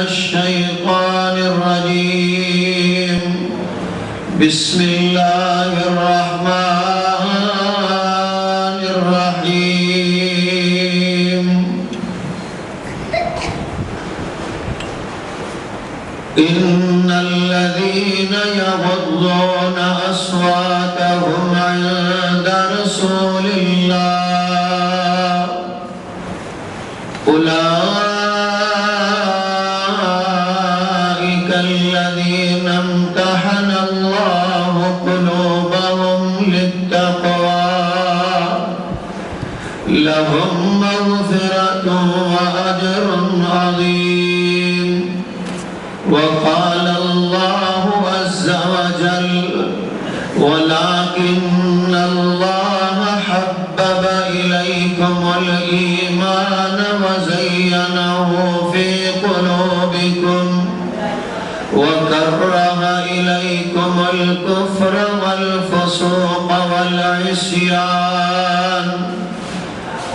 الشيطان الرجيم. بسم الله الرحمن الرحيم. إن الذين يغضون أصواتهم عند رسول الله أولئك الذين امتحن الله قلوبهم للتقوى لهم مغفرة وأجر عظيم. وقال الله عز وجل ولكن الله حبب إليكم الإيمان وزينه في قلوبكم وكره إليكم الكفر والفسوق والعصيان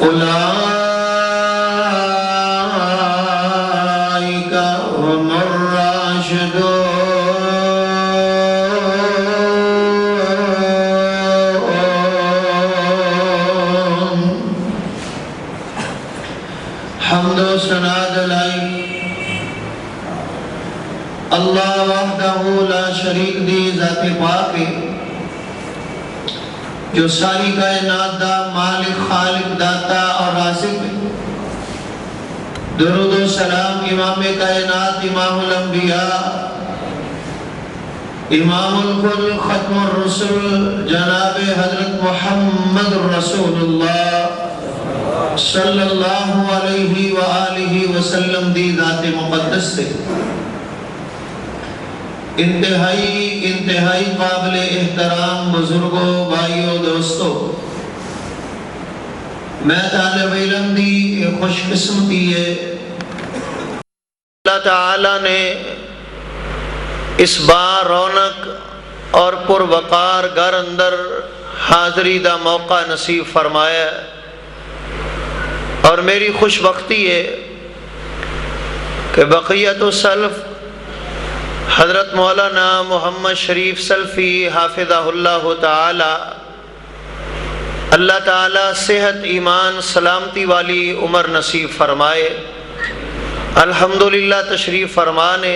أولئك هم الراشدون. حمد و ثنا دلائی اللہ وحدہ لا شریک دی ذات پاک ہے جو ساری کائنات دا مالک خالق داتا اور رازق ہے. درود و سلام امام کائنات امام الانبیاء امام الکل ختم الرسل جناب حضرت محمد رسول اللہ صلی اللہ علیہ وآلہ وسلم دی ذات مقدس سے انتہائی قابل احترام بزرگوں بھائیوں دوستوں، میں طالب علم دی خوش قسمتی ہے اللہ تعالیٰ نے اس بار رونق اور پروقار گھر اندر حاضری دا موقع نصیب فرمایا اور میری خوش بختی ہے کہ بقیت السلف حضرت مولانا محمد شریف سلفی حافظہ اللہ تعالی اللہ تعالی صحت ایمان سلامتی والی عمر نصیب فرمائے. الحمدللہ تشریف فرمانے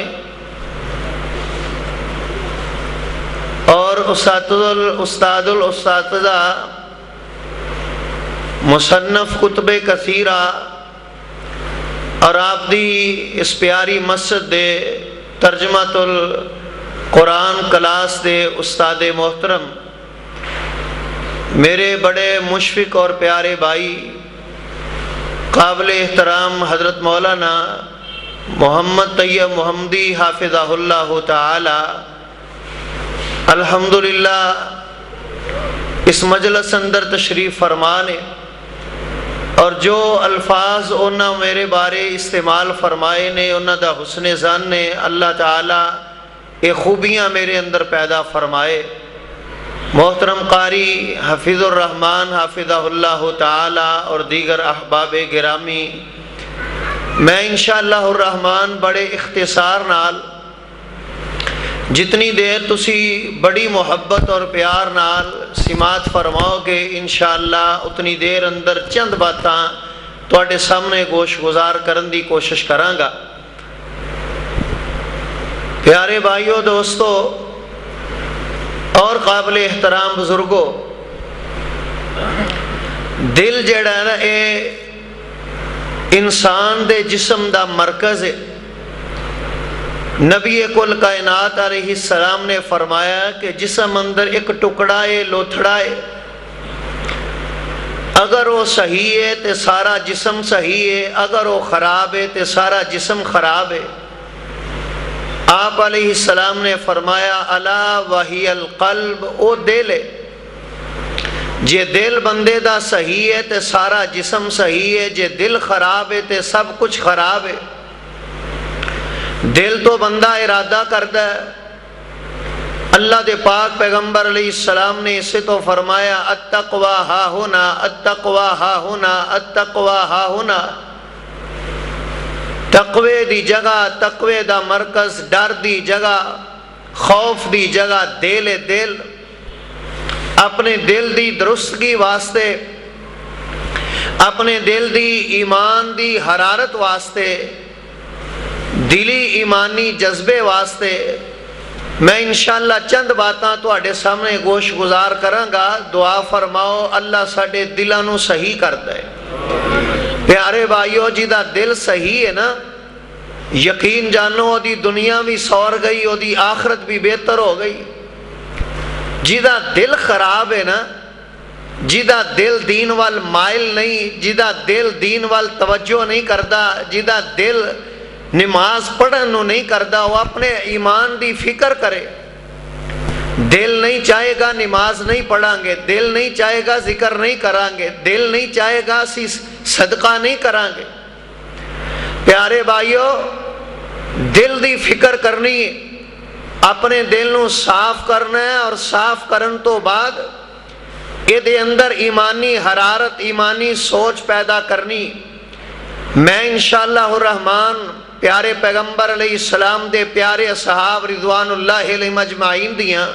اور استاد الاساتذہ مصنف کتب کثیرہ اور آپ دی اس پیاری مسجد دے ترجمۃ القرآن کلاس دے استاد محترم میرے بڑے مشفق اور پیارے بھائی قابل احترام حضرت مولانا محمد طیب محمدی حافظہ اللہ تعالی الحمدللہ اس مجلس اندر تشریف فرمانے اور جو الفاظ انہاں میرے بارے استعمال فرمائے نے انہاں دا حسن ظن نے اللہ تعالیٰ یہ خوبیاں میرے اندر پیدا فرمائے. محترم قاری حفیظ الرحمن حافظہ اللہ تعالی اور دیگر احباب گرامی، میں انشاءاللہ الرحمن بڑے اختصار نال جتنی دیر تسی بڑی محبت اور پیار نال سماعت فرماؤ گے انشاءاللہ اتنی دیر اندر چند باتاں تواڈے سامنے گوش گزار کرن دی کوشش کرانگا. پیارے بھائیو دوستو اور قابل احترام بزرگو، دل جڑا ہے نا اے انسان دے جسم دا مرکز ہے. نبی کل کائنات علیہ السلام نے فرمایا کہ جسم اندر ایک ٹکڑا ہے لوتھڑا ہے، اگر وہ صحیح ہے تو سارا جسم صحیح ہے، اگر وہ خراب ہے تو سارا جسم خراب ہے. آپ علیہ السلام نے فرمایا الا وہی القلب، او دل ہے. جے دل بندے دا صحیح ہے تو سارا جسم صحیح ہے، جے دل خراب ہے تو سب کچھ خراب ہے. دل تو بندہ ارادہ کرتا ہے. اللہ دے پاک پیغمبر علیہ السلام نے اسے تو فرمایا التقوی ہا ہونا، التقوی ہا ہونا، التقوی ہا ہونا. تقوی دی جگہ، تقوی دا مرکز، ڈر دی جگہ، خوف دی جگہ دل ہے۔ دل اپنے دل دی درستگی واسطے، اپنے دل دی ایمان دی حرارت واسطے، دلی ایمانی جذبے واسطے میں انشاءاللہ چند باتاں تواڈے سامنے گوش گزار کراں گا۔ دعا فرماؤ اللہ ساڈے دلاں نوں صحیح کر دے۔ پیارے بھائیو، جیدا دل صحیح ہے نا، یقین جانو او دی دنیا بھی سور گئی، او دی آخرت بھی بہتر ہو گئی۔ جیدا دل خراب ہے نا، جیدا دل دین وال مائل نہیں، جیدا دل دین وال توجہ نہیں کردا، جیدا دل نماز پڑھن نو نہیں کردا، وہ اپنے ایمان دی فکر کرے۔ دل نہیں چاہے گا نماز نہیں پڑھاں گے، دل نہیں چاہے گا ذکر نہیں کران گے، دل نہیں چاہے گا اسی صدقہ نہیں کران گے۔ پیارے بھائیو، دل دی فکر کرنی ہے، اپنے دل نو صاف کرنا ہے، اور صاف کرن تو بعد یہ دے اندر ایمانی حرارت، ایمانی سوچ پیدا کرنی۔ میں انشاءاللہ الرحمن پیارے پیغمبر علیہ السلام دے پیارے اصحاب رضوان اللہ علیہم اجمعین دیاں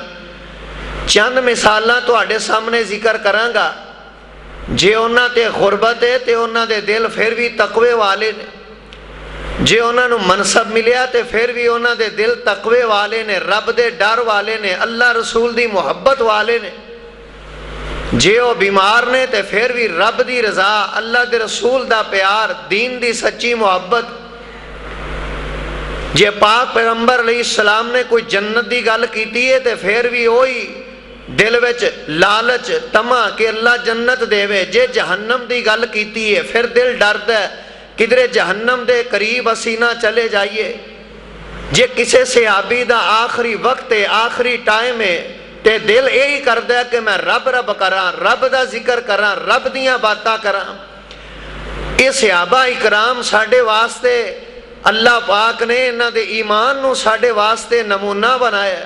چند مثالاں تواڈے سامنے ذکر کراں گا۔ جے انہاں تے غربت ہے تے انہاں دے دل پھر بھی تقوی والے نے، جے انہاں نو منصب ملیا تے پھر بھی انہاں دے دل تقوی والے نے، رب دے ڈر والے نے، اللہ رسول دی محبت والے نے۔ جے وہ بیمار نے تے پھر بھی رب دی رضا، اللہ دے رسول دا پیار، دین دی سچی محبت۔ جے پاک پیغمبر علیہ السلام نے کوئی جنت دی گل کیتی ہے تے پھر بھی وہی دل وچ لالچ طمع کہ اللہ جنت دے وے۔ جے جہنم دی گل کیتی ہے پھر دل ڈردا ہے کدھرے جہنم دے قریب اسی نہ چلے جائیے۔ جے کسے صحابی دا آخری وقت ہے، آخری ٹائم ہے تے دل یہی کردا ہے کہ میں رب رب کراں، رب دا ذکر کراں، رب دیاں باتاں کراں۔ یہ صحابہ اکرام ساڈے واسطے اللہ پاک نے انہاں دے ایمان نو ساڈے واسطے نمونہ بنایا،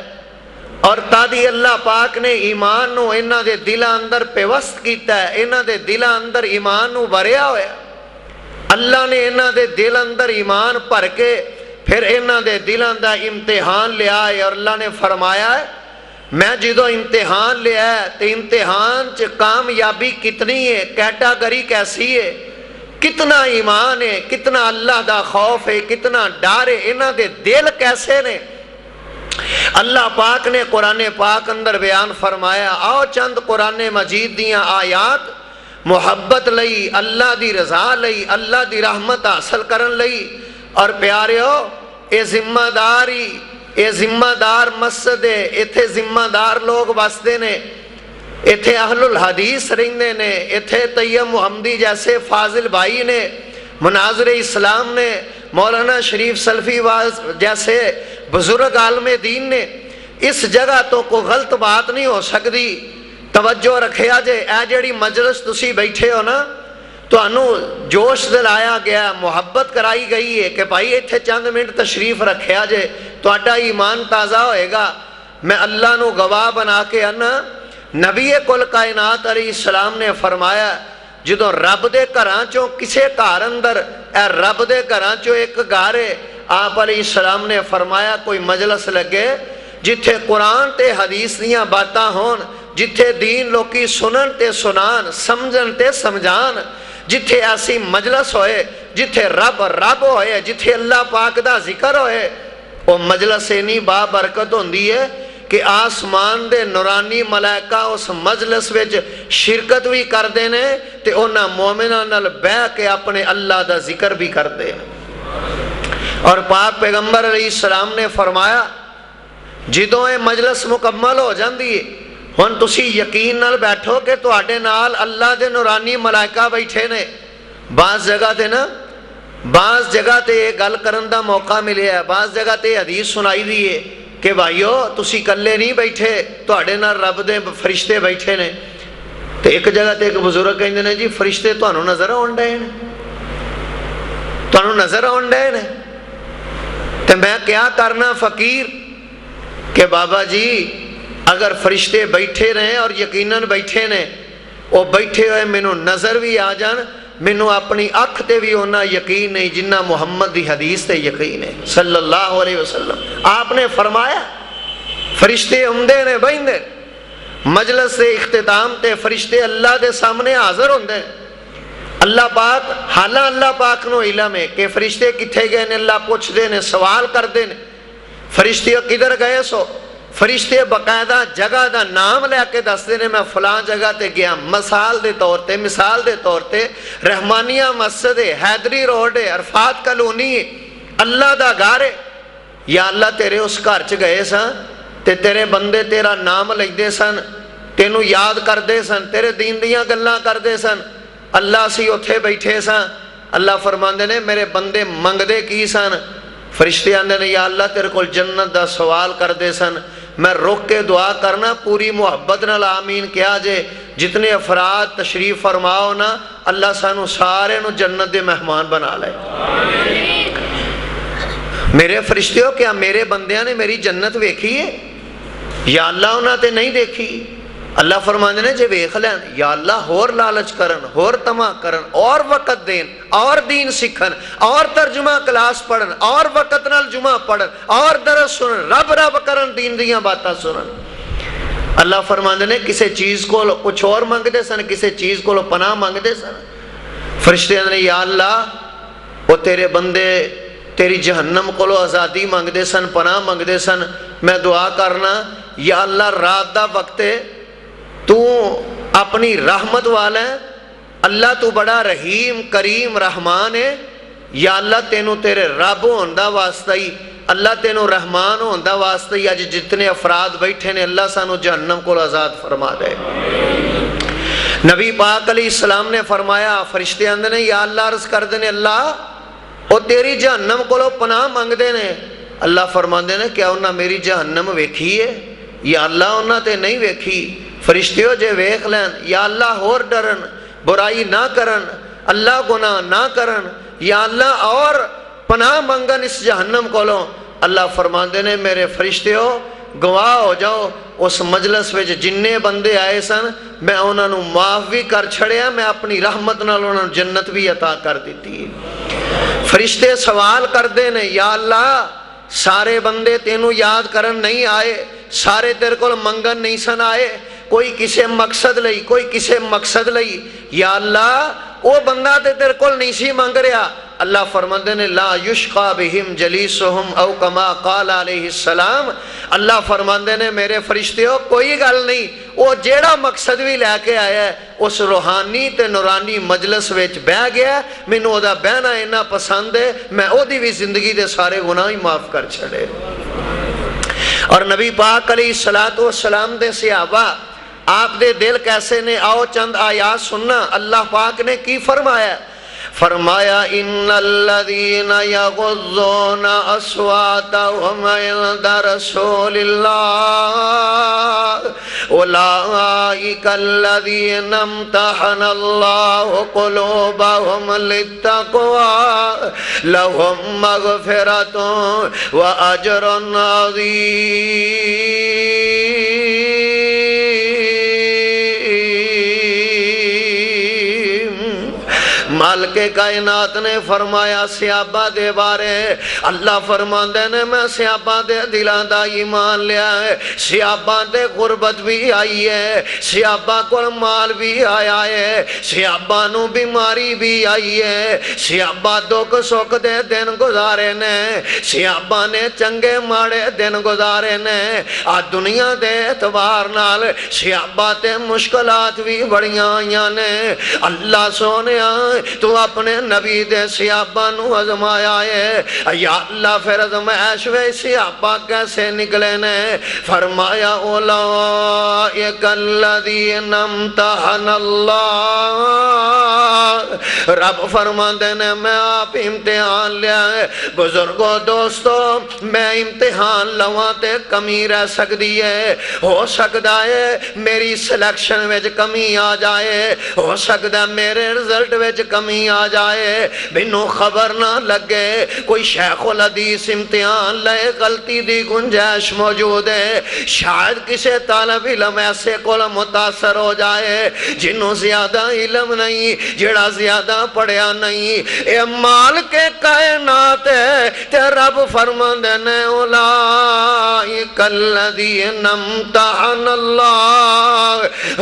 اور تادی اللہ پاک نے ایمان نو انہاں دے دلاں اندر پیوست کیتا ہے، انہاں دے دلاں اندر ایمان نو بھریا ہویا۔ اللہ نے انہاں دے دل اندر ایمان بھر کے پھر انہاں دے دلاں دا امتحان لیا ہے، اور اللہ نے فرمایا ہے میں جدو امتحان لیا ہے تے امتحان چ کامیابی کتنی ہے، کیٹاگری کیسی ہے، کتنا ایمان ہے، کتنا اللہ دا خوف ہے، کتنا ڈر ہے، انہاں دے دل کیسے نے۔ اللہ پاک نے قرآن پاک اندر بیان فرمایا۔ آؤ چند قرآن مجید دیاں آیات محبت لئی، اللہ دی رضا لئی، اللہ دی رحمت حاصل کرن لئی، اور پیاریو اے ذمہ داری، اے ذمہ دار مسجد ہے، ایتھے ذمہ دار لوگ بستے نے، ایتھے اہل الحدیث رہندے نے، ایتھے طیب محمدی جیسے فاضل بھائی نے، مناظر اسلام نے، مولانا شریف سلفی جیسے بزرگ عالم دین نے۔ اس جگہ تو کوئی غلط بات نہیں ہو سکتی۔ توجہ رکھیا جے، اے جڑی مجلس تسی بیٹھے ہو نا، تو انو جوش دلایا گیا، محبت کرائی گئی ہے کہ بھائی ایتھے چند منٹ تشریف رکھیا جے، تو اٹھا ایمان تازہ ہوئے گا۔ میں اللہ نو گواہ بنا کے انا نبی کل کائنات علیہ السلام نے فرمایا جدو رب دے گھراں چوں کسے گھر اندر، اے رب دے گھراں چوں ایک گھر ہے، آپ علیہ السلام نے فرمایا کوئی مجلس لگے جتھے قرآن تے حدیث دیاں باتاں ہون، جتھے دین لوکی سنن تے سنان، سمجھن تے سمجھان، جتھے ایسی مجلس ہوئے جتھے رب رب ہوئے، جتھے اللہ پاک دا ذکر ہوئے، وہ مجلس نہیں با برکت ہوندی ہے کہ آسمان دے نورانی ملائکہ اس مجلس وچ شرکت بھی کر دینے تے انہاں مومناں نال بیٹھ کے اپنے اللہ دا ذکر بھی کر دے۔ اور پاک پیغمبر علیہ السلام نے فرمایا جدوں یہ مجلس مکمل ہو جاندی ہے، ہن تسی یقین نال بیٹھو کہ تواڈے نال اللہ دے نورانی ملائکہ بیٹھے نے۔ بعض جگہ تے نا، بعض جگہ تے یہ گل کرن دا موقع ملیا ہے، بعض جگہ تے حدیث سنائی دی ہے کہ بھائیو تسی کلے نہیں بیٹھے، تواڈے نال رب دے فرشتے بیٹھے نے۔ تے ایک جگہ تے ایک بزرگ کہندے نے جی فرشتے تانوں نظر آون ڈے نے، تانوں نظر آون ڈے نے۔ تے میں کیا کرنا فقیر کہ بابا جی اگر فرشتے بیٹھے رہے اور یقیناً بیٹھے نے، وہ بیٹھے ہوئے مینوں نظر بھی آ جان، مینوں اپنی اکھ تے بھی ہونا یقین نہیں جنہ محمد دی حدیث تے یقین ہے صلی اللہ علیہ وسلم۔ آپ نے فرمایا فرشتے ہوندے نے بہندے مجلس سے اختتام تے فرشتے اللہ دے سامنے حاضر ہوندے، اللہ پاک حالاں اللہ پاک نو علم ہے کہ فرشتے کتھے گئے نے، اللہ پوچھ دے نے، سوال کر دے نے فرشتے کدھر گئے سو، فرشتے باقاعدہ جگہ دا نام لے کے دستے نے میں فلاں جگہ تے گیا، مثال دے طور تے رحمانیہ مسجد ہے، حیدری روڈ ہے، عرفات کالونی ہے، اللہ دا گھر ہے، یا اللہ تیرے اس گھر چ گئے سن تے تیرے بندے تیرا نام لیندے سن، تینوں یاد کردے سن، تیرے دین دیاں گلاں کردے سن، اللہ سی اتھے بیٹھے سن، اللہ فرماندے نے میرے بندے منگدے کی سن، فرشتے آندے نے یا اللہ تیرے کول جنت دا سوال کردے سن، میں رک کے دعا کرنا پوری محبت نال آمین کیا جے، جتنے افراد تشریف فرماؤ نا اللہ سانو سارے نو جنت دے مہمان بنا لے۔ میرے فرشتیوں کیا میرے بندیاں نے میری جنت ویکھی ہے؟ یا اللہ انہاں تے نہیں دیکھی؟ اللہ فرماندے نے جے ویکھ لین یا اللہ ہور لالچ کرن، ہور طمع کرن، اور وقت دین، اور دین سکھن، اور ترجمہ کلاس پڑھن، اور وقت نال جمعہ پڑھن، اور درس سنن، رب کرن، دین دیاں باتاں سنن۔ اللہ فرماندے نے کسے چیز کو کچھ اور مانگ دے سن، کسے چیز کو پناہ مانگ دے سن، فرشتے نے یا اللہ وہ تیرے بندے تیری جہنم کو آزادی مانگ دے سن، پناہ مانگ دے سن، میں دعا کرنا یا اللہ رات دا وقت ہے تو اپنی رحمت والا ہے، اللہ تو بڑا رحیم کریم رحمان ہے، یا اللہ تینوں تیرے رب ہون دا واسطہ ہی، اللہ تینوں رحمان ہون دا واسطہ ہی اج جتنے افراد بیٹھے نے اللہ سانو جہنم کو آزاد فرما دے۔ نبی پاک علیہ السلام نے فرمایا فرشتے آندے نے یا اللہ عرض کر دے نے اللہ وہ تیری جہنم کو پناہ مانگ دے نے، اللہ فرماندے نے کیا انہاں میری جہنم ویکھی ہے؟ یا اللہ انہاں تے نہیں ویکھی، فرشتیوں جے ویکھ لین یا اللہ ہور ڈرن، برائی نہ کرن، اللہ گناہ نہ کرن، یا اللہ اور پناہ منگن اس جہنم کولوں، اللہ فرماندے نے میرے فرشتیوں گواہ ہو جاؤ اس مجلس وچ جننے بندے آئے سن میں انہاں نو معاف بھی کر چھڑیا، میں اپنی رحمت نال انہاں نو جنت بھی عطا کر دیتی۔ فرشتے سوال کر دے نے یا اللہ سارے بندے تینوں یاد کرن نہیں آئے، سارے تیرے کول منگن نہیں سن آئے، کوئی کسے مقصد لئی، کوئی کسے مقصد لئی، یا اللہ وہ بندہ تے تیرے کول نہیں سی مانگ رہا، اللہ فرماندے نے لا یشقا بہم جلیسہم او کما قال علیہ السلام، اللہ فرماندے نے میرے فرشتیوں کوئی گل نہیں، وہ جیڑا مقصد بھی لے کے آیا ہے اس روحانی تے نورانی مجلس وچ بہ گیا، مینوں او دا بہنا اینا پسند ہے میں او دی بھی زندگی دے سارے گناہ ہی معاف کر چھڑے۔ اور نبی پاک علیہ السلام دے صحابہ آپ دے دل کیسے نے، آؤ چند آیات سننا اللہ پاک نے کی فرمایا، فرمایا ان الذین یغضون اصواتهم عند رسول اللہ اولئک الذین امتحن اللہ قلوبهم للتقوی لهم مغفرۃ واجر عظیم۔ مالک کائنات نے فرمایا صحابہ دے بارے، اللہ فرماندے نے میں صحابہ دے دلان دا ایمان لیا ہے، صحابہ دے غربت بھی آئی ہے، صحابہ کو مال بھی آیا ہے، صحابہ نو بیماری بھی آئی ہے، صحابہ دکھ سکھ دے دن گزارے نے، صحابہ نے چنگے ماڑے دن گزارے نے، آ دنیا دے اعتبار نال صحابہ تے مشکلات بھی بڑیاں آئیاں نے، اللہ سونے تو اپنے نبی دے صحابہ نو ازمایا ہے، یا اللہ پھر ازمائش وے صحابہ کیسے نکلے نے، فرمایا اولئک الذین امتحن اللہ، رب فرماندے نے میں آپ امتحان لیا ہے، بزرگوں دوستو میں امتحان لواں تے کمی رہ سکتی ہے، ہو سکتا ہے میری سلیکشن وچ کمی آ جائے، ہو سکتا ہے میرے رزلٹ وچ کمی کمی آ جائے مینوں خبر نہ لگے، کوئی شیخ الحدیث امتحان لے غلطی دی گنجائش موجود ہے، شاید کسی طالب علم ایسے کو متاثر ہو جائے جنہوں زیادہ علم نہیں، جڑا زیادہ پڑھیا نہیں، اے مالک کائنات ہے تے رب فرماندے نے اولئک الذین امتحن اللہ،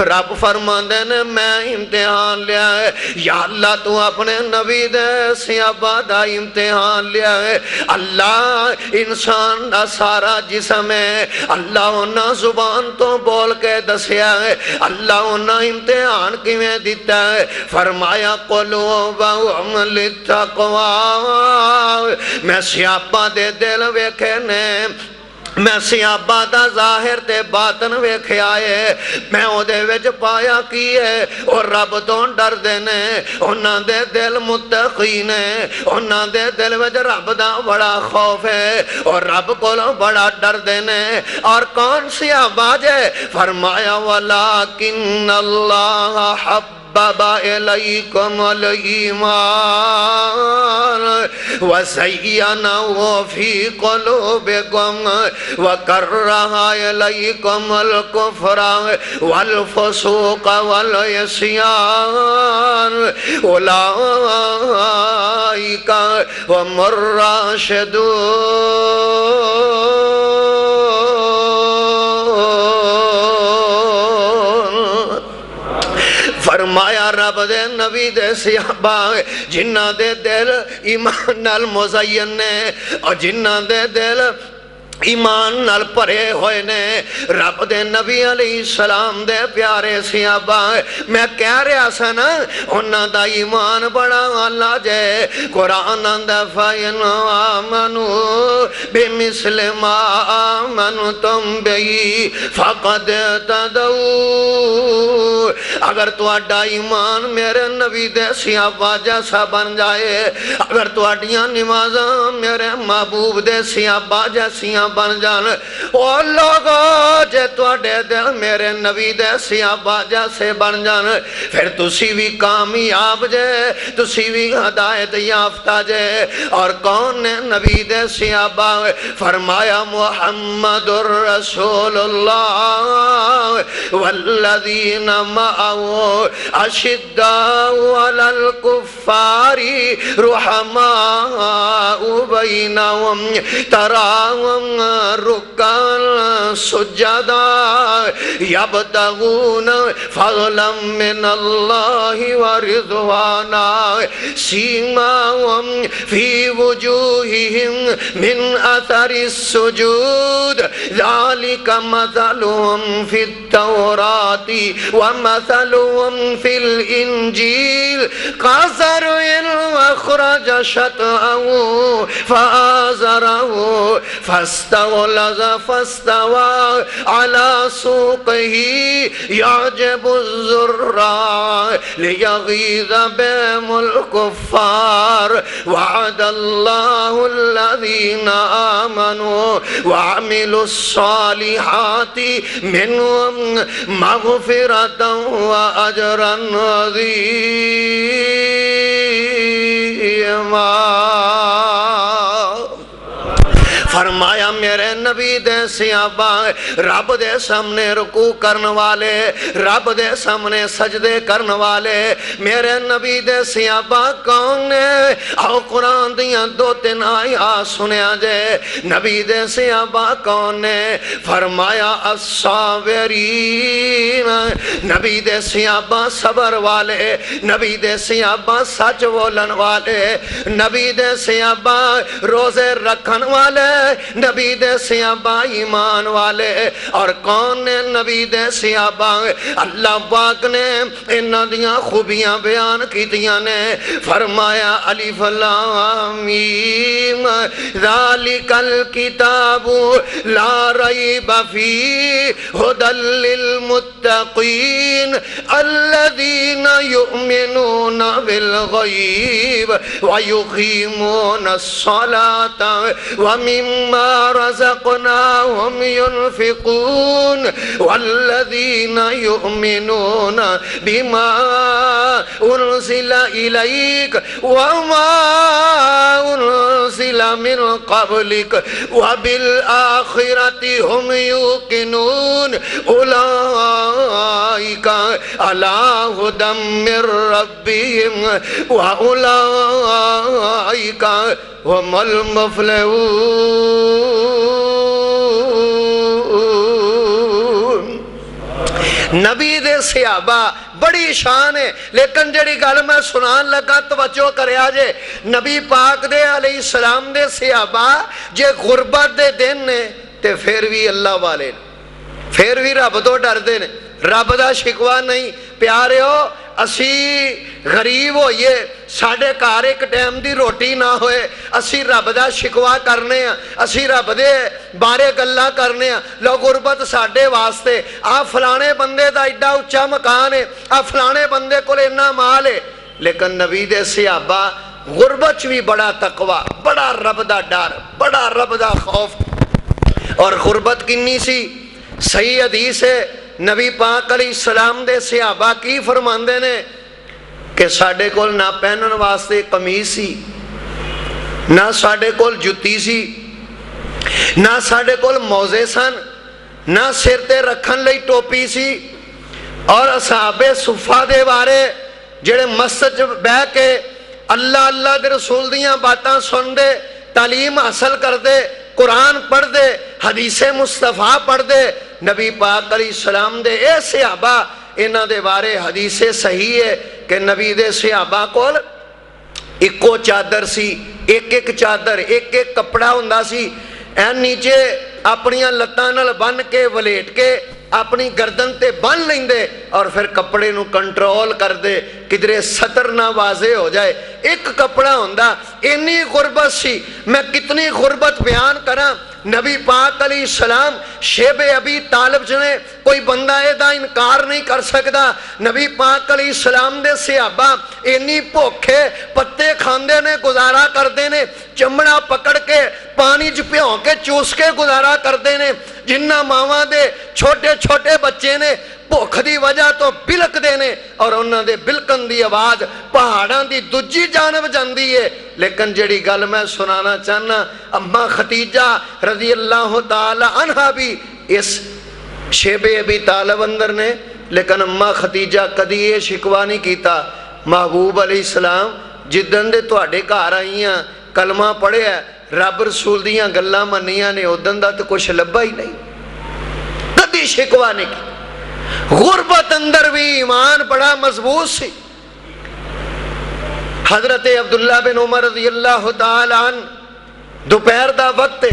رب فرماندے نے میں امتحان لیا ہے، یا اللہ تو اپنے نبی دے صحابہ دا امتحان لیا ہے، اللہ انسان دا سارا جسم ہے، اللہ انہاں زبان تو بول کے دسیا ہے، اللہ انہاں امتحان کیویں دیتا ہے، فرمایا قلوبہم للتقوی، میں صحابہ دے دل ویکھے نے، میں صحابہ دا ظاہر تے باطن ویکھے آئے، میں او دے وچ پایا کی ہے اور رب تو ڈر دینے، انہاں دے دل متقین ہے، انہاں دے دل وچ رب دا بڑا خوف ہے اور رب کو بڑا ڈر دینے، اور کون صحابہ جے؟ فرمایا وَلَكِنَّ اللَّهَ حَبَّبَ إِلَيْكُمُ الْإِيمَانَ وَزَيَّنَهُ فِي قُلُوبِكُمْ وَكَرَّهَ إِلَيْكُمُ الْكُفْرَ وَالْفُسُوقَ وَالْعِصْيَانَ أُولَئِكَ هُمُ الرَّاشِدُونَ۔ فرمایا رب دے نبی دے صحابہ جنہ دے دل ایمان نال مزین نے اور جنہ دے دل ایمان نال پرے ہوئے نے، رب دے نبی علیہ السلام دے پیارے صحابہ، میں کہہ رہا سا نا انہاں دا ایمان بڑا اللہ جے، قرآن اندہ فَإِنْ آمَنُوا بِمِثْلِ مَا آمَنْتُمْ بِهِ فَقَدْ اهْتَدَوْا، اگر تو اڈا ایمان میرے نبی دے صحابہ جیسا بن جائے، اگر تو اڈیاں نمازاں میرے محبوب دے صحابہ جیسیاں بن جان، او لوگو جے توڑے دل میرے نبی دے صحابہ جیسے بن جان، پھر تسی بھی کامیاب جے، تسی بھی ہدایت یافتہ جے، اور کون نے نبی دے صحابہ؟ فرمایا محمد الرسول اللہ والذین معه اشداء علی الکفار رحماء بینہم تراہم رکعا سجدا یبتغون فضلا من اللہ ورضوانا سیماہم فی وجوہہم من اثر السجود ذالک مثلہم فی التوراۃ ومثلہم فی الانجیل كزرع اخرج شطأه فآزره فاستغلظ فاستوى على سوقه يعجب الزراع ليغيظ بهم الكفار وعد الله الذين آمنوا وعملوا الصالحات منهم مغفرة وأجرا عظيما۔ فرمایا میرے نبی دے صحابہ رب دے سامنے رکوع کرن والے، رب دے سامنے سجدے کرن والے میرے نبی دے صحابہ کون نے؟ آؤ قرآن دیاں دو تین آیات سنیا جے، نبی دے صحابہ کون نے؟ فرمایا الصابرین، نبی دے صحابہ صبر والے، نبی دے صحابہ سچ بولن والے، نبی دے صحابہ روزے رکھن والے، نبی دے صحابہ ایمان والے، اور کون نے نبی دے صحابہ؟ اللہ پاک نے انہاں دیاں خوبیاں بیان کیتیاں نے، فرمایا الف لام میم ذالک الکتاب لا ریب فیہ ھدی للمتقین المتقین الذین یؤمنون بالغیب ویقیمون الصلاة ومما رزقناهم ينفقون والذین یؤمنون بما انزل الیک وما انزل من قبلک وبالآخرة هم يوقنون أولئك على هدى من ربهم وأولئك هم المفلحون۔ نبی دے صحابہ بڑی شان ہے، لیکن جڑی گل میں سنان لگا توجہ کریا جے، نبی پاک دے علیہ السلام دے صحابہ جے غربت دے دن نے تے پھر بھی اللہ والے نے، پھر بھی رب تو ڈر دے نے، رب دا شکوہ نہیں۔ پیارے ہو اسی غریب ہوئیے، ساڑھے کار ایک ٹائم دی روٹی نہ ہوئے، اسی رب دا شکوہ کرنے ہیں، اسی رب دے بارے گلہ کرنے ہیں، لو غربت ساڑھے واسطے آ فلانے بندے دا ایڈا اچھا مکان ہے، آ فلانے بندے کو لینا مال ہے، لیکن نبی دے صحابہ غربت بھی بڑا تقوی، بڑا رب دا ڈر، بڑا رب دا خوف۔ اور غربت کنی سی؟ صحیح حدیث ہے، نبی پاک علیہ السلام دے صحابہ کی فرماندے نے کہ ساڑھے کول نہ پہنن واسطے قمیص سی، نہ ساڑھے کول جتی سی، نہ ساڑھے کول موزے سن، نہ سر تے رکھن لئی ٹوپی سی، اور اصحاب صفہ دے بارے جڑے مسجد بہ کے اللہ اللہ دے رسول دیاں باتاں سن دے، تعلیم حاصل کر دے، قرآن پڑھ دے، حدیث مصطفیٰ پڑھ دے، نبی پاک علیہ السلام دے اے صحابہ انہاں دے بارے حدیث صحیح ہے کہ نبی دے صحابہ کول ایکو چادر سی، ایک ایک چادر، ایک ایک کپڑا ہوندا سی، این نیچے اپنیاں لتاں نال بن کے ولیٹ کے اپنی گردن تے بن لیندے اور پھر کپڑے نو کنٹرول کر دے کدھرے سطر نہ واضح ہو جائے، ایک کپڑا ہوندا۔ انی غربت سی، میں کتنی غربت بیان کراں۔ نبی پاک علیہ السلام شیب ابی طالب جنے کوئی بندہ دا انکار نہیں کر سکتا، نبی پاک علیہ السلام دے صحابہ انی بھوکے پتے کھاندے نے، گزارا کردے نے، چمڑا پکڑ کے پانی جپیوں کے چوس کے گزارا کردے نے، جنہ ماواں دے چھوٹے چھوٹے بچے نے بھوک دی وجہ تو بلک دینے اور انہاں دے بلکن دی آواز پہاڑاں دی دوجی جانب جاندی ہے۔ لیکن جڑی گل میں سنانا چاہنا، اماں ختیجہ رضی اللہ تعالی عنہ بھی اس شیب ابی طالب اندر نے، لیکن اماں ختیجہ کدی یہ شکوہ نہیں کیتا، محبوب علیہ السلام جدن دے تواڈے گھر آئیاں کلمہ پڑھیا رب رسول دیاں گلاں منیاں نے، ادن دا تو کچھ لبا ہی نہیں، کدی شکوہ نہیں کی۔ غربت اندر بھی ایمان بڑا مضبوط سی۔ حضرت عبداللہ بن عمر رضی اللہ تعالی عنہ دوپہر دا وقت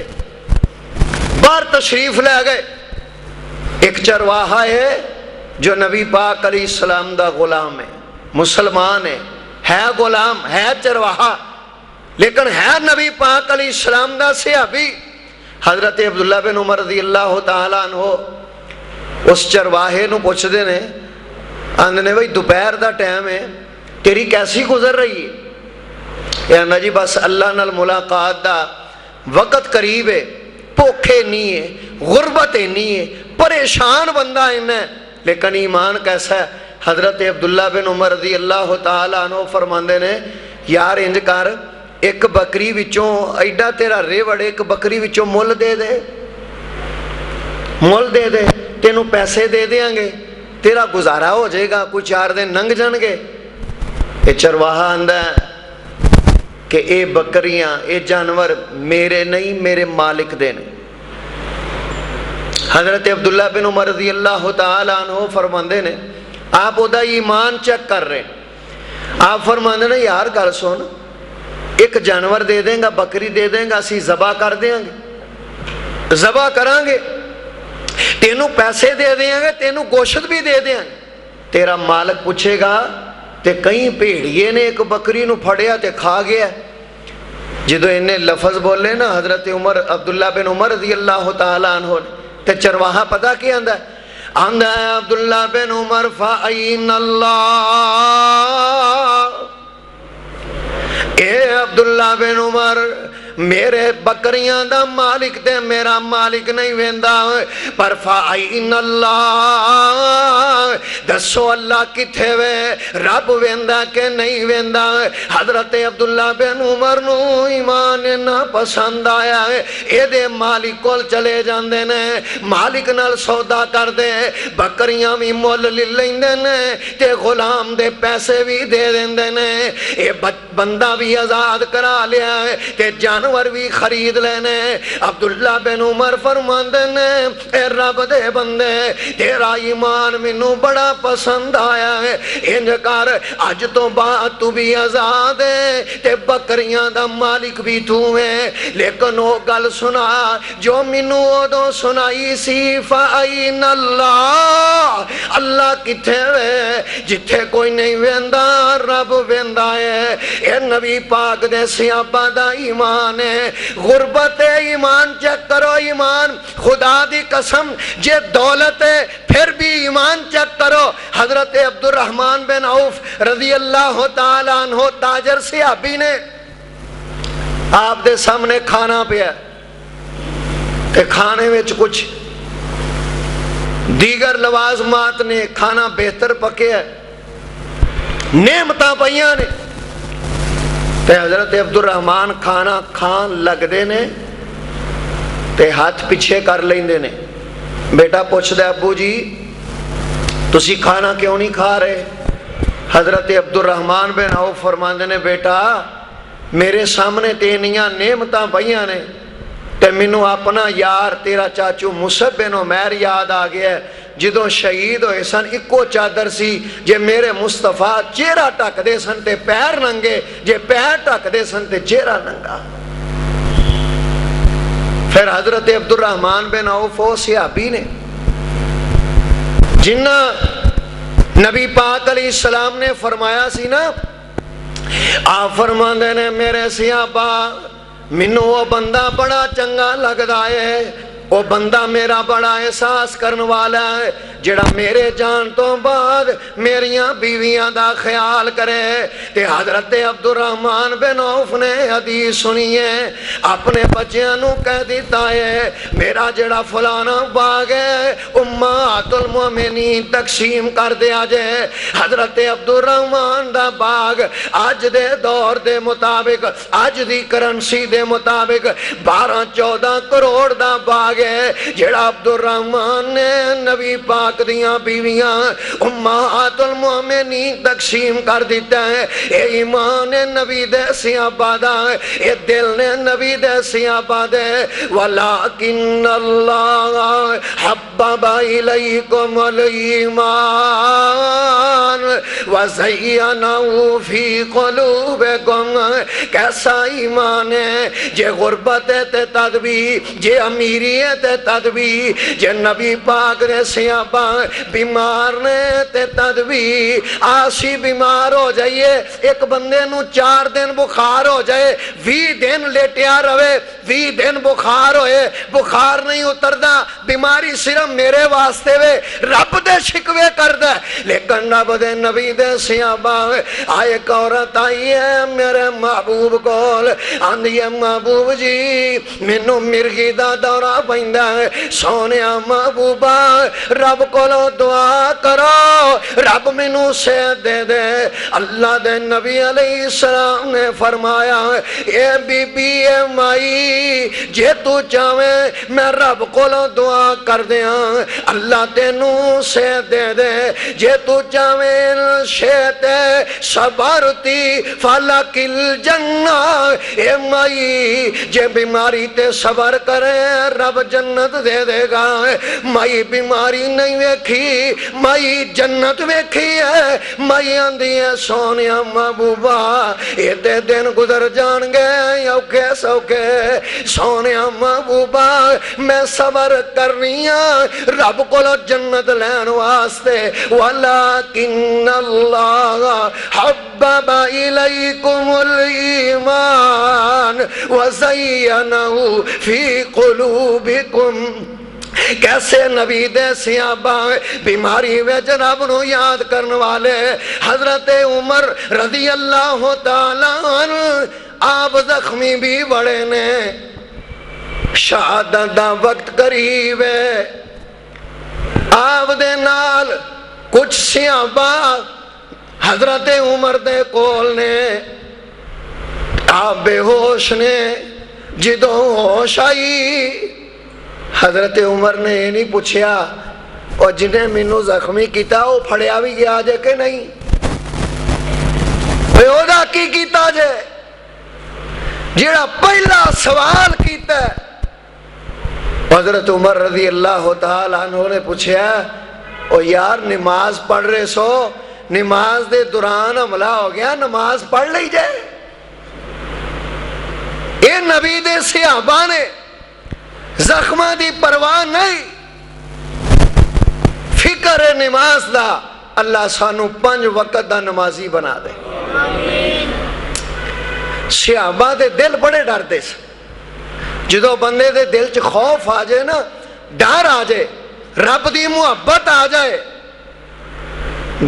باہر تشریف لے گئے، ایک چرواہا ہے جو نبی پاک علیہ السلام دا غلام ہے، مسلمان ہے غلام ہے چرواہا، لیکن ہے نبی پاک علیہ السلام دا صحابی۔ حضرت عبداللہ بن عمر رضی اللہ تعالی عنہ اس چرواہے نو پوچھ دے نے، آندھنے بھئی دوپہر دا ٹائم ہے، تیری کیسی گزر رہی ہے؟ یا نا جی بس اللہ نال ملاقات دا وقت قریب ہے، پوکھے نہیں ہے، غربت نہیں ہے، پریشان بندہ انہیں، لیکن ایمان کیسا ہے؟ حضرت عبداللہ بن عمر رضی اللہ تعالی عنہ فرماندے نے، یار انج کر ایک بکری وچوں ایڈا تیرا ریوڑ ایک بکری وچوں مول دے دے، مول دے دے، تینوں پیسے دے دیاں گے، تیرا گزارا ہو جائے گا، کوئی 4 دن لنگ جان گے۔ اے چرواہا آندہ ہے کہ اے بکریاں اے جانور میرے نہیں، میرے مالک دے نہیں۔ حضرت عبداللہ بن عمر رضی اللہ تعالی عنہ فرماندے نے، آپ اودا ایمان چیک کر رہے ہیں، آپ فرماندے نے یار گل سن، ایک جانور دے دیں گا، بکری دے دیں گا، اسی ذبح کر دیں گے، ذبح کریں گے، تینوں پیسے دے دیں گے، تینوں گوشت بھی دے دیں گے۔ تیرا مالک پوچھے گا تے کہیں پیڑیے نے ایک بکری نو پھڑیا تے کھا گیا۔ جدو انہیں لفظ بولے نا حضرت عمر عبداللہ بن عمر رضی اللہ تعالی عنہ تے چرواہا پتہ کیا اندہ ہے؟ آندا ہے عبداللہ بن عمر فَأَيْنَ اللَّهُ، اے عبداللہ بن عمر میرے بکریاں دا مالک تے میرا مالک نہیں ویندا، پر فَأَيْنَ اللَّهُ، دسو اللہ کتھے وے، رب ویندا کہ نہیں ویندا؟ حضرت عبداللہ بن عمر نو ایمان نہ پسند آیا ہے، اے دے مالک کول چلے جاندے نے، مالک نال سودا کر دے، بکریاں بھی مول لے لیندے نے تے غلام دے پیسے بھی دے دیندے نے، اے بندہ بھی آزاد کرا لیا ہے تے جانور بھی خرید لینے۔ عبداللہ بن عمر فرماندے نے اے رب دے بندے تیرا ایمان مینوں بڑا پسند آیا ہے، انج کر اج تو بعد تو بھی آزاد ہے تے بکریاں دا مالک بھی تو ہے، لیکن وہ گل سنا جو مینوں ادوں سنائی سی، فَأَيْنَ اللَّهُ، اللہ کتھے وے، جتھے کوئی نہیں ویندا رب ویندا ہے۔ اے نبی پاک دے صحابہ دا ایمان ہے، غربت ایمان چیک کرو، ایمان خدا دی قسم جے دولت ہے پھر بھی ایمان چیک کرو۔ حضرت عبد الرحمن بن عوف رضی اللہ تعالیٰ عنہ تاجر صحابی نے آپ دے سامنے کھانا پیا تے کھانے وچ کچھ دیگر لوازمات نے، کھانا بہتر پکیا نعمتاں پئیاں نے، تے حضرت عبد الرحمن کھانا کھان لگ دے نے تے ہاتھ پیچھے کر لیندے نے۔ بیٹا پوچھ دے ابو جی تسی کھانا کیوں نہیں کھا رہے؟ حضرت عبد الرحمن بن عوف فرماندے نے بیٹا میرے سامنے تینیاں نعمتاں پئیاں نے تے مینوں اپنا یار تیرا چاچو مصعب بن عمیر یاد آ گیا ہے، جدوں شہید ہوئے سن اکو چادر سی، جے میرے مصطفیٰ چہرہ ٹک دے سن تے پیر ننگے، جے پیر ٹک دے سن تے چہرہ ننگا۔ پھر حضرت عبد الرحمن بن عوف وہ صحابی نے جنہ نبی پاک علیہ السلام نے فرمایا سی نا، آپ فرماندے نے میرے صحابہ مینوں وہ بندہ بڑا چنگا لگدا ہے، وہ بندہ میرا بڑا احساس کرن والا ہے جڑا میرے جان تو بعد میریاں بیویاں دا خیال کرے۔ تے حضرت عبد الرحمن بن عوف نے حدیث سنی ہے، اپنے بچیاں نو کہہ دیتا ہے میرا جڑا فلانا باغ ہے امہات المومنین تقسیم کر دیا جائے۔ حضرت عبد الرحمن دا باغ آج دے دور دے مطابق، آج دی کرنسی دے مطابق 12-14 کروڑ دا باغ ہے جڑا عبد الرحمن نے نبی پاک دیاں بیویاں امہات المومنین تقسیم کر دیتا ہے۔ اے ایمان نبی دے صحابہ دا، اے دل نے نبی دے صحابہ دے۔ وَلَكِنَّ اللَّهَ حَبَّبَ إِلَيْكُمُ الْإِيمَانَ وَزَيَّنَهُ فِي قُلُوبِكُمْ۔ کیسا ایمان ہے جے غربت تے تدبی، جے امیری تے تدبی، جے نبی پاک دے صحابہ بیمار نے تے تدبی، آسی بیمار ہو جائیے، ایک بندے نو 4 دن بخار ہو جائے، 20 دن لیٹیا روے، 20 دن بخار ہوئے، بخار نہیں اتردا، بیماری صرف میرے واسطے وے، رب دے شکوے کردہ، لیکن رب دے نبی دے صحابہ آئے ایک عورت آئی ہے میرے محبوب کول، آندھی ہے محبوب جی مینو مرغی دا دورہ پیندا ہے، سونیا محبوبہ رب کولو دعا کرو رب مینو صحت دے دے۔ اللہ دے نبی علیہ السلام نے فرمایا اے بی بی اے مائی جے تو چاہویں میں رب کولو دعا کر دیاں اللہ تینو صحت دے دے، جے تو چاہویں صحت صبرتی فلک الجنہ، اے مائی جے بیماری تے صبر کرے رب جنت دے دے گا۔ مائی بیماری نہیں ویکھی، مائی جنت ویکھی ہے، مائی آندھی ہے سونیا محبوبہ اے دے دن گزر جان گے اوکھے سوکھے، سونیا محبوبہ میں صبر کرنی ہاں رب کولو جنت لین واسطے۔ وَلَكِنَّ اللَّهَ حَبَّبَ إِلَيْكُمُ الْإِيمَانَ وَزَيَّنَهُ فِي قُلُوبِكُمْ۔ کیسے نبی دے صحابہ بیماری وچ رب نو یاد کرن والے حضرت عمر رضی اللہ تعالیٰ عنہ آپ زخمی بھی بڑے نے شہادت دا وقت قریب ہے آپ دے نال کچھ صحابہ حضرت عمر دے کول نے آپ بے ہوش نے جدوں ہوش آئی حضرت عمر نے یہ نہیں پوچھیا اور جنہیں مینوں زخمی کیتا وہ پھڑیا بھی گیا جے کہ نہیں بیودا کی کیتا جے جیڑا پہلا سوال کیتا ہے حضرت عمر رضی اللہ تعالیٰ عنہ نے پوچھیا او یار نماز پڑھ رہے سو نماز دے دوران حملہ ہو گیا نماز پڑھ لئی جائے اے نبی دے صحابہ نے زخمہ دی پرواہ نہیں فکر نماز دا اللہ سانو 5 وقت دا نمازی بنا دے صحابہ دے دل بڑے ڈر دے سے جدو بندے دے دل چ خوف آ جائے نا ڈر آ جائے رب دی محبت آ جائے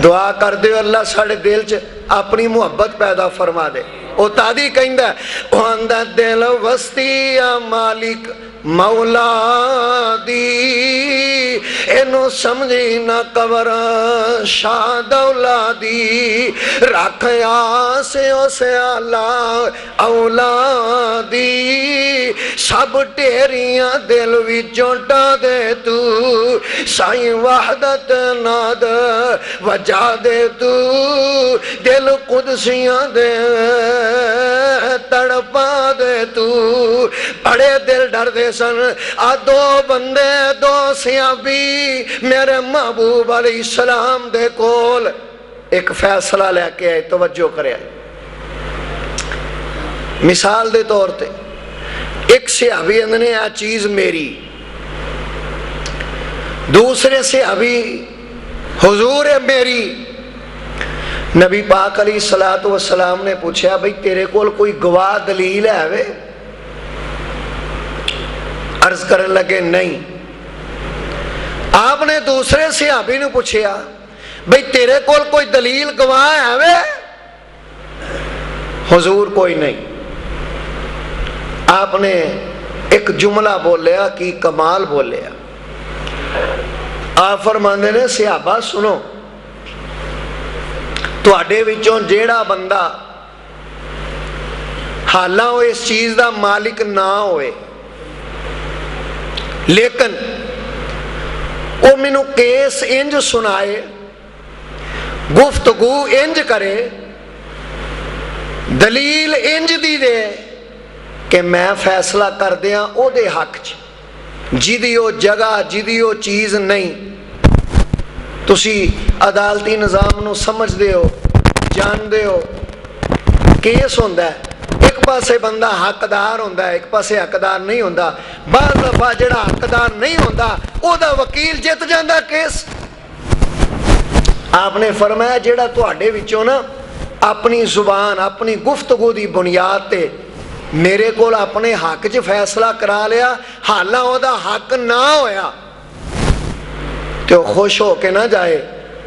دعا کر دے اللہ ساڑے دل چ اپنی محبت پیدا فرما دے او تادی کہندہ ہے او اندہ دل وستی مالک مولا دی اینو سمجھی نہ قبر شاہ دولا دی رکھیا سے اسے اللہ اولادی سب ٹیریاں دل وی جونٹا دے تو سائیں وحدت ناد وجہ دے تو دل قدسیاں دے تڑپا دے تو بڑے دل ڈر دے سن آ 2 بندے 2 صحابی میرے محبوب علیہ السلام دے کول ایک فیصلہ لے کے آئے توجہ کرے آئے مثال دے طور تے ایک صحابی اندنے آ چیز میری دوسرے صحابی حضور میری نبی پاک علیہ السلام نے پوچھا بھئی تیرے کول کوئی گواہ دلیل ہے وے عرض کرنے لگے نہیں آپ نے دوسرے صحابی نے پوچھا بھئی تیرے کول کوئی دلیل گواہ ہے وے حضور کوئی نہیں آپ نے ایک جملہ بولیا کی کمال بولیا آپ فرماندے نے صحابہ سنو تو اڈے وچوں جیڑا بندہ حالاں وہ اس چیز دا مالک نہ ہوئے لیکن وہ مینوں کیس انج سنائے گفتگو انج کرے دلیل انج دی دے کہ میں فیصلہ کر دیاں او دے حق چ جیدی او جگہ جیدی او چیز نہیں تسی عدالتی نظام نو سمجھ دے ہو جان دے ہو کیس ہوندہ ہے ایک پاسے بندہ حقدار ہوندہ ہے ایک پاسے حقدار نہیں ہوندہ بعض دفعہ جڑا حقدار نہیں ہوندہ او دا وکیل جت جاندہ کیس آپ نے فرمایا جڑا تو اڈے وچوں نا اپنی زبان اپنی گفتگو دی بنیاد تے میرے کول اپنے حق چ فیصلہ کرا لیا حالاں او دا حق نہ ہویا تو خوش ہو کے نہ جائے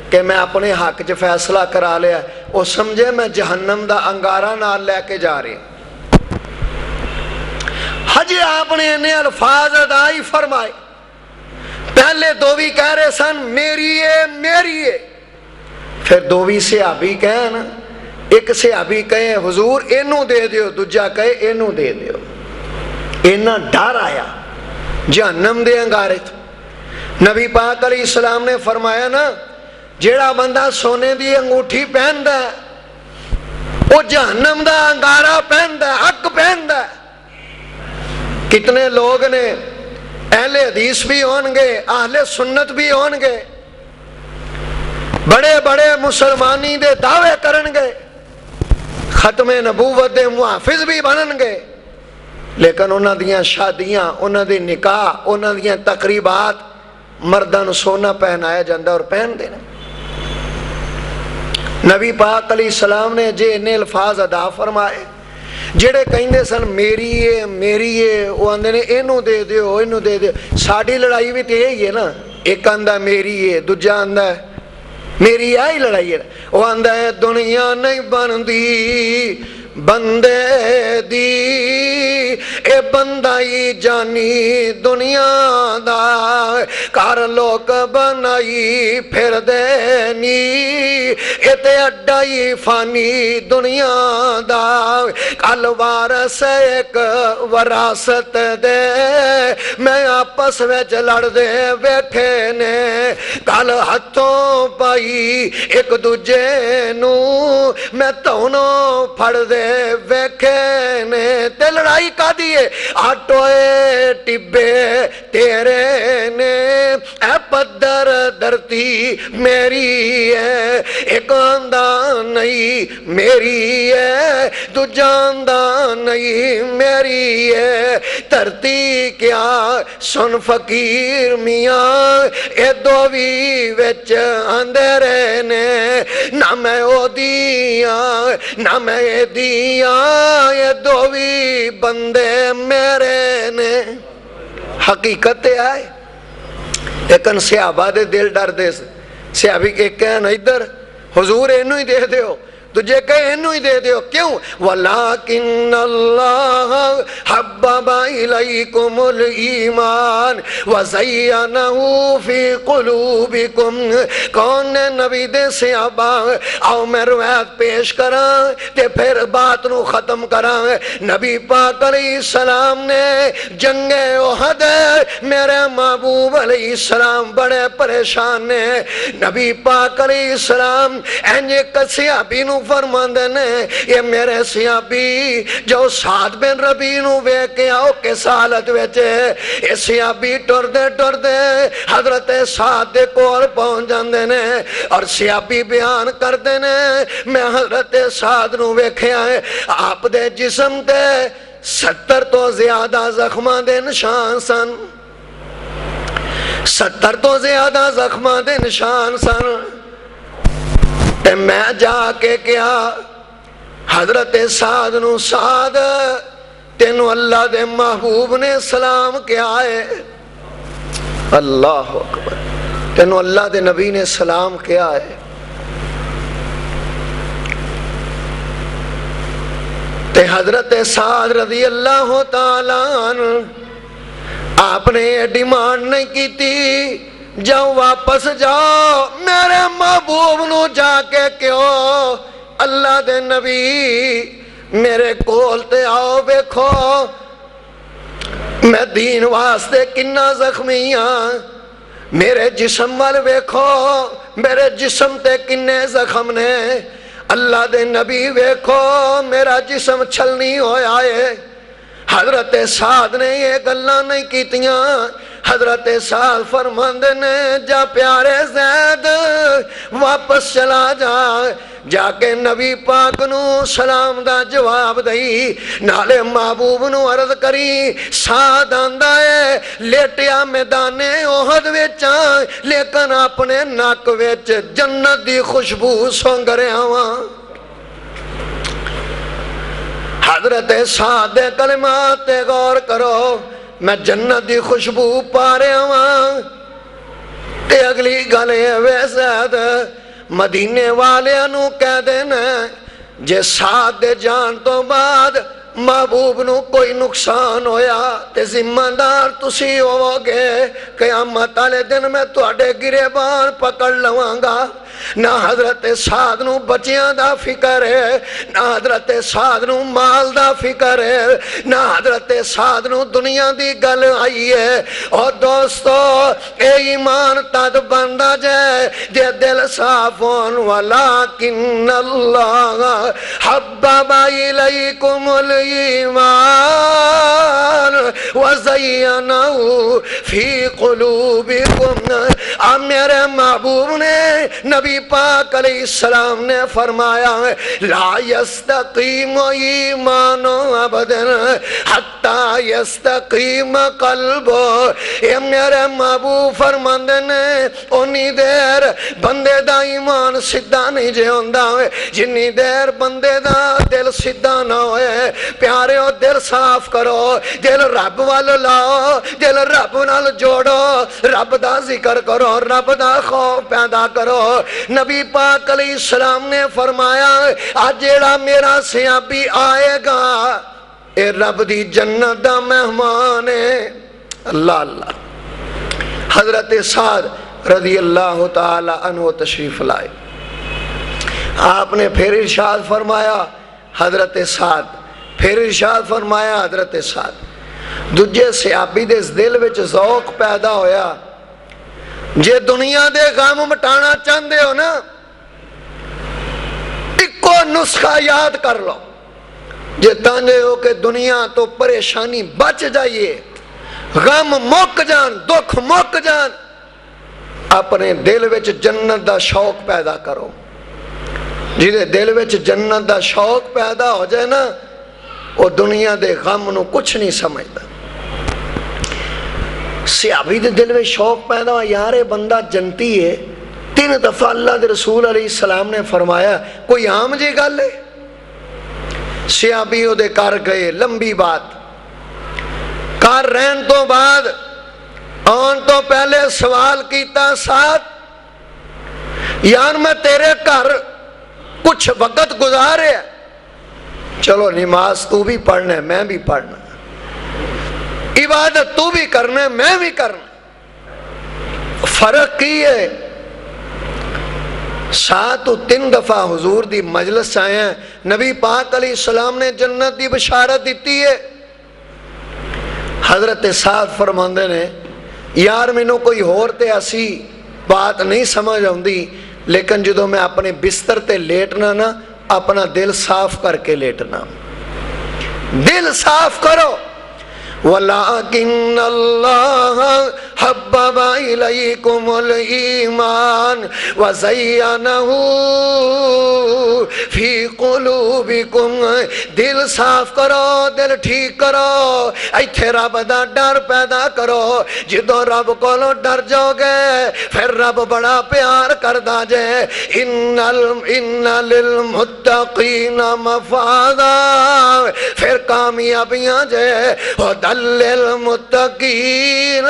کہ میں اپنے حق چ فیصلہ کرا لیا وہ سمجھے میں جہنم دا انگارہ نال لے کے جا رہے حجی آپ نے انہیں الفاظ ادائی فرمائے پہلے 2 کہہ رہے سن میری ہے پھر 2 صحابی کہیں نا ایک صحابی کہیں حضور اینو دے دیو دوجا کہے اینو دے دیو اینا ڈر آیا جہنم دے انگارے تو نبی پاک علیہ السلام نے فرمایا نا جیڑا بندہ سونے دی انگوٹھی پہن دا وہ جہنم دا انگارہ پہن دا حق پہن دا کتنے لوگ نے اہل حدیث بھی ہونگے اہل سنت بھی ہونگے بڑے بڑے مسلمانی دے دعوے کرنگے ختم نبوت دے محافظ بھی بننگے لیکن انہاں دیاں شادیاں انہاں دی نکاح انہاں دیاں تقریبات مردان سونا پہنایا جاندہ اور پہن دینا نبی پاک علیہ السلام نے جے انہیں الفاظ ادا فرمائے جڑے کہندے سن میری ہے وہ آندے نے اینو دے دیو اینو دے دیو. ساڈی لڑائی بھی تے یہی ہے نا, ایک آندا میری ہے, دوجا آندا ہے میری آئی لڑائی ہے. وہ آندا ہے دنیا نہیں بندی بندے دی, اے بندائی جانی دنیا دا, کار لوک بنائی پھر دینی, اے تے اڈائی فانی دنیا دا, کل وارث ایک وراثت دے, میں آپس وچ لڑ دے بیٹھے نے, کل ہتھوں پائی ایک دوجے نو, میں تونوں پھڑ دے ویکھے نے, تے لڑائی کا دیئے آٹوئے ٹبے تیرے نے, اے پدر دھرتی میری ہے, ایک آندہ نہیں میری ہے, دو جاندہ نہیں میری ہے, دھرتی کیا سن فقیر میاں, اے دووی وچ اندرے نے, نہ میں او دیاں نہ میں دیاں, یہ دووی بندے میرے نے. حقیقت آئے لیکن صحابہ دے دل ڈر دے, صحابی کے کہنا ادھر حضور اینو ہی دے دیو, تجھے کہے اینو ہی دے دیو, کیوں؟ وَلَكِنَّ اللَّهَ حَبَّبَ إِلَيْكُمُ الْإِيمَانِ وَزَيَّنَهُ فِي قُلُوبِكُمْ. کون نے نبی دے صحابہ؟ آؤ میں روایت پیش کراں تے پھر بات نو ختم کراں. نبی پاک علیہ السلام نے جنگ احد میرے محبوب علیہ السلام بڑے پریشان نے. نبی پاک علیہ السلام اینجے صحابی نو فرماندے نے, یہ میرے صحابی جو سعد بن ربی نو وے کے آؤ کس حالت ویچے, یہ صحابی ٹر دے حضرت سعد دے کول پہنچ جاندے نے, اور صحابی بیان کر دے نے میں حضرت سعد نو ویکھیا ہے, آپ دے جسم تے 70 تو زیادہ زخماں دے نشان سن, 70 تو زیادہ زخماں دے نشان سن. تے میں جا کے کیا حضرت سعد نو, سعد تینو اللہ دے محبوب نے سلام کیا ہے, اللہ اکبر, تینو اللہ دے نبی نے سلام کیا ہے. تے حضرت سعد رضی اللہ تعالیٰ عنہ آپ نے یہ ڈیمانڈ نہیں کی تھی جاؤ واپس جاؤ میرے محبوب نو جا کے کیوں, اللہ دے نبی میرے کول تے آؤ بیکھو میں دین واسطے کنا زخمی ہاں, میرے جسم وال بیکھو میرے جسم تے کنے زخم نے, اللہ دے نبی بیکھو میرا جسم چھلنی ہویا ہے. حضرت سعد نے یہ گلاں نہیں کیتیاں, حضرت سعد فرماندے نے جا پیارے زید واپس چلا جا کے نبی پاک نو سلام دا جواب دئی, نالے محبوب نو عرض کری سعد آندا ہے لیٹیا میدان احد وچ, لیکن اپنے نک وچ جنت دی خوشبو سونگ رہا ہاں. حضرت سعد دے کلمات تے غور کرو, میں جنت دی خوشبو پا رہا ہاں. تے اگلی گلے وے زید مدینے والے نو کہہ دینا جے سعد دے جان تو بعد محبوب نو کوئی نقصان ہویا تے ذمہ دار تسی ہو گے, قیامت والے دن میں تواڈے گریبان پکڑ لواں گا. نہ حضرت سعد نو بچیاں دا فکر ہے, نہ حضرت سعد نو مال دا فکر ہے, نہ حضرت سعد نو دنیا دی گل آئی ہے. اور دوستو اے ایمان تد بندہ جائے جے دل صاف ہون, ولیکن اللہ حبب الیکم الایمان وزینہ فی قلوبکم. اب میرے محبوب نے نبی پاک علیہ السلام نے فرمایا لا یستقیم ایمان عبد حتی یستقیم قلب. اے میرے محبوب فرماندے نے اونی دیر بندے دا ایمان سیدھا نہیں جے ہوندا ہوئے جنی دیر بندے دا دل سیدھا نہ ہوئے. پیاریو دل صاف کرو, دل رب وال لاؤ, دل رب نال جوڑو, رب دا ذکر کرو, رب دا خوف پیدا کرو. نبی پاک علیہ السلام نے فرمایا آج جیڑا میرا سیابی آئے گا اے رب دی جنت دا مہمان ہے. اللہ اللہ. حضرت سعد رضی اللہ تعالی عنہ تشریف لائے. آپ نے پھر ارشاد فرمایا حضرت سعد, پھر ارشاد فرمایا حضرت سعد. دوجے صحابی دے دل وچ ذوق پیدا ہویا, جے دنیا دے غم مٹانا چاہندے ہو نا ایکو نسخہ یاد کر لو. جے چاہندے ہو کہ دنیا تو پریشانی بچ جائیے, غم مک جان, دکھ مک جان, اپنے دل وچ جنت دا شوق پیدا کرو. جیدے دل وچ جنت دا شوق پیدا ہو جائے نا وہ دنیا دے غم نو کچھ نہیں سمجھدا. صحابی دے دل وچ شوق پیدا ہوا یار یہ بندہ جنتی ہے. 3 دفعہ اللہ دے رسول علیہ السلام نے فرمایا کوئی عام جی گل ہے. صحابی دے کر گئے, لمبی بات. کر رہن تو بعد آن تو پہلے سوال کیتا ساتھ یار میں تیرے گھر کچھ وقت گزارے, چلو نماز تو بھی پڑھنا ہے میں بھی پڑھنا, عبادت تو بھی کرنا ہے میں بھی کرنا. فرق کی ہے ساتھ 3 دفعہ حضور دی مجلس آئے ہیں. نبی پاک علیہ السلام نے جنت دی بشارت دیتی ہے. حضرت سعد فرماندے نے یار مینوں کوئی ہور تے ایسی بات نہیں سمجھ آؤندی, لیکن جدو میں اپنے بستر تے لیٹنا نا اپنا دل صاف کر کے لیٹنا. دل صاف کرو. وَلَكِنَّ اللَّهَ حَبَّبَ إِلَيْكُمُ الْإِيمَانَ وَزَيَّنَهُ فِي قُلُوبِكُمْ. دل صاف کرو, دل ٹھیک کرو, ایتھے رب دا ڈر پیدا کرو. جدو رب کولو ڈر جاؤ گے پھر رب بڑا پیار کردا جے. اِنَّ لِلْمُتَّقِينَ مَفَازًا, پھر کامیابیاں جے. للمتقین,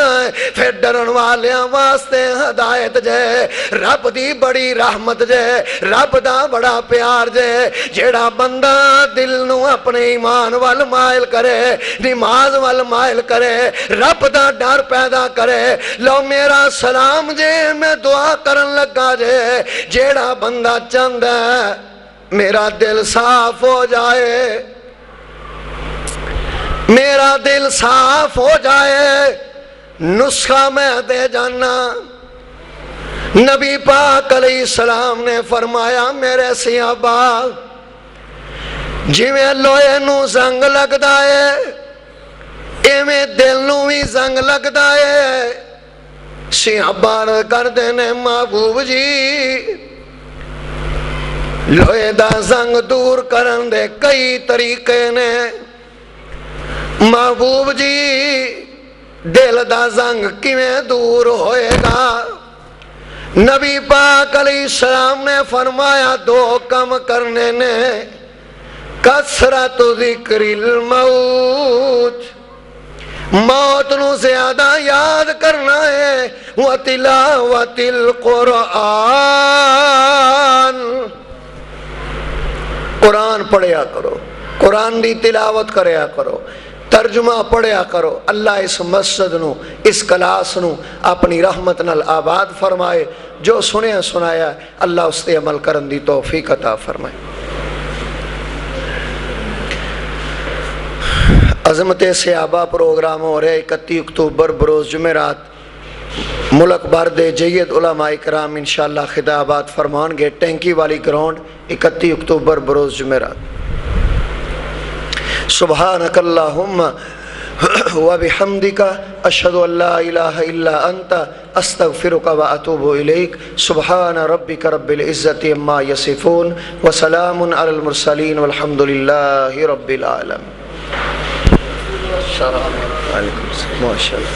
پھر ڈرن والیاں واسطے ہدایت جے. رب دی بڑی رحمت جے, رب دا بڑا پیار جے. جیڑا بندہ دل نو اپنے ایمان وال مائل کرے, نماز وال مائل کرے, رب دا ڈر پیدا کرے. لو میرا سلام جے میں دعا کرن لگا جے. جیڑا بندہ چاہندا ہے میرا دل صاف ہو جائے, میرا دل صاف ہو جائے, نسخہ میں دے جانا. نبی پاک علیہ السلام نے فرمایا میرے صحابہ جویں لوہے نو زنگ لگدا ہے ایویں دل نو بھی زنگ لگدا ہے. صحابہ کردے نے محبوب جی لوہے دا زنگ دور کرن دے کئی طریقے نے. محبوب جی دل دا زنگ کیویں دور ہوئے گا؟ نبی پاک علیہ السلام نے فرمایا 2 کم کرنے نے, کثرت ذکر الموت, موت نو زیادہ یاد کرنا ہے, وتلاوت القرآن, قرآن پڑھیا کرو, قرآن دی تلاوت کریا کرو, ترجمہ پڑھیا کرو. اللہ اس مسجد نو اس کلاس نو اپنی رحمت نال آباد فرمائے. جو سنیا سنایا اللہ اس تے عمل کرن دی توفیق عطا فرمائے. عظمت صحابہ پروگرام ہو رہے 31 اکتوبر بروز جمعرات. ملک بھر دے جید علماء کرام انشاءاللہ خطابات فرمان گے. ٹینکی والی گراؤنڈ 31 اکتوبر بروز جمعرات. سبحانک اللہم وبحمدک اشہد ان لا الہ الا انت استغفرک واتوب الیک. سبحان ربک رب العزت عما یصفون وسلام علی المرسلین والحمد للہ رب العالمین. ماشاء اللہ